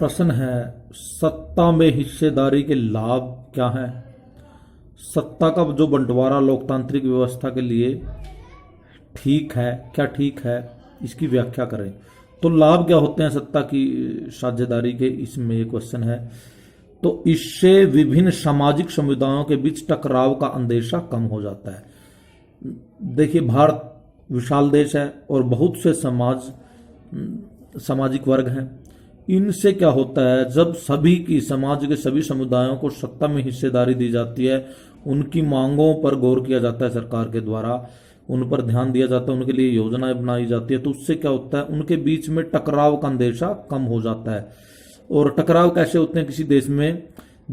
प्रश्न है, सत्ता में हिस्सेदारी के लाभ क्या हैं? सत्ता का जो बंटवारा लोकतांत्रिक व्यवस्था के लिए ठीक है, क्या ठीक है, इसकी व्याख्या करें। तो लाभ क्या होते हैं सत्ता की साझेदारी के, इसमें एक क्वेश्चन है। तो इससे विभिन्न सामाजिक समुदायों के बीच टकराव का अंदेशा कम हो जाता है। देखिए, भारत विशाल देश है और बहुत से सामाजिक वर्ग हैं। इनसे क्या होता है, जब सभी की समाज के सभी समुदायों को सत्ता में हिस्सेदारी दी जाती है, उनकी मांगों पर गौर किया जाता है सरकार के द्वारा, उन पर ध्यान दिया जाता है, उनके लिए योजनाएं बनाई जाती है, तो उससे क्या होता है, उनके बीच में टकराव का अंदेशा कम हो जाता है। और टकराव कैसे होते हैं किसी देश में,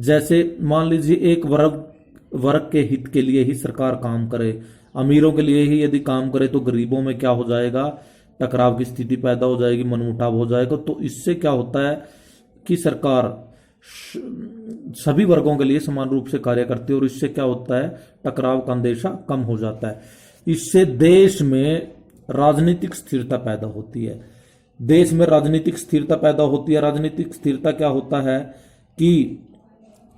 जैसे मान लीजिए एक वर्ग के हित के लिए ही सरकार काम करे, अमीरों के लिए ही यदि काम करे, तो गरीबों में क्या हो जाएगा, टकराव की स्थिति पैदा हो जाएगी, मनमुटाव हो जाएगा। तो इससे क्या होता है कि सरकार सभी वर्गों के लिए समान रूप से कार्य करती है और इससे क्या होता है, टकराव का अंदेशा कम हो जाता है। इससे देश में राजनीतिक स्थिरता पैदा होती है। देश में राजनीतिक स्थिरता पैदा होती है। राजनीतिक स्थिरता क्या होता है कि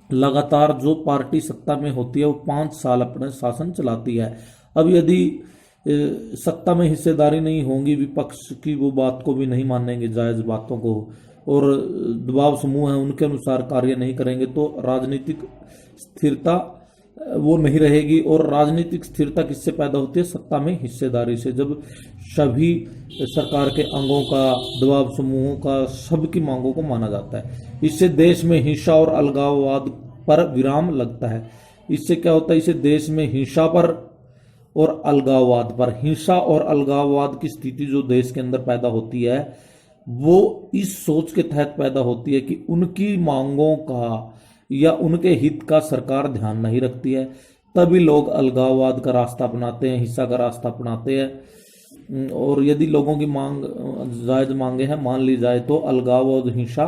लगातार जो पार्टी सत्ता में होती है वो 5 साल अपने शासन चलाती है। अब यदि सत्ता में हिस्सेदारी नहीं होगी, विपक्ष की वो बात को भी नहीं मानेंगे, जायज बातों को, और दबाव समूह है उनके अनुसार कार्य नहीं करेंगे, तो राजनीतिक स्थिरता वो नहीं रहेगी। और राजनीतिक स्थिरता किससे पैदा होती है, सत्ता में हिस्सेदारी से। जब सभी सरकार के अंगों का, दबाव समूहों का, सबकी मांगों को माना जाता है, इससे देश में हिंसा और अलगाववाद पर विराम लगता है। इससे क्या होता है, इससे देश में हिंसा पर और अलगाववाद पर, हिंसा और अलगाववाद की स्थिति जो देश के अंदर पैदा होती है, वो इस सोच के तहत पैदा होती है कि उनकी मांगों का या उनके हित का सरकार ध्यान नहीं रखती है। तभी लोग अलगाववाद का रास्ता अपनाते हैं, हिंसा का रास्ता अपनाते हैं। और यदि लोगों की मांग, जायज मांगे हैं, मान ली जाए, तो अलगाव और हिंसा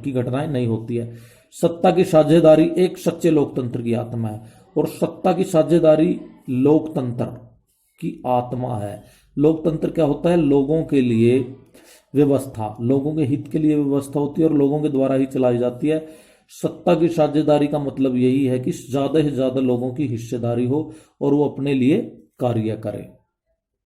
की घटनाएं नहीं होती है। सत्ता की साझेदारी एक सच्चे लोकतंत्र की आत्मा है और सत्ता की साझेदारी लोकतंत्र की आत्मा है। लोकतंत्र क्या होता है, लोगों के लिए व्यवस्था, लोगों के हित के लिए व्यवस्था होती है और लोगों के द्वारा ही चलाई जाती है। सत्ता की साझेदारी का मतलब यही है कि ज्यादा से ज्यादा लोगों की हिस्सेदारी हो और वो अपने लिए कार्य करें।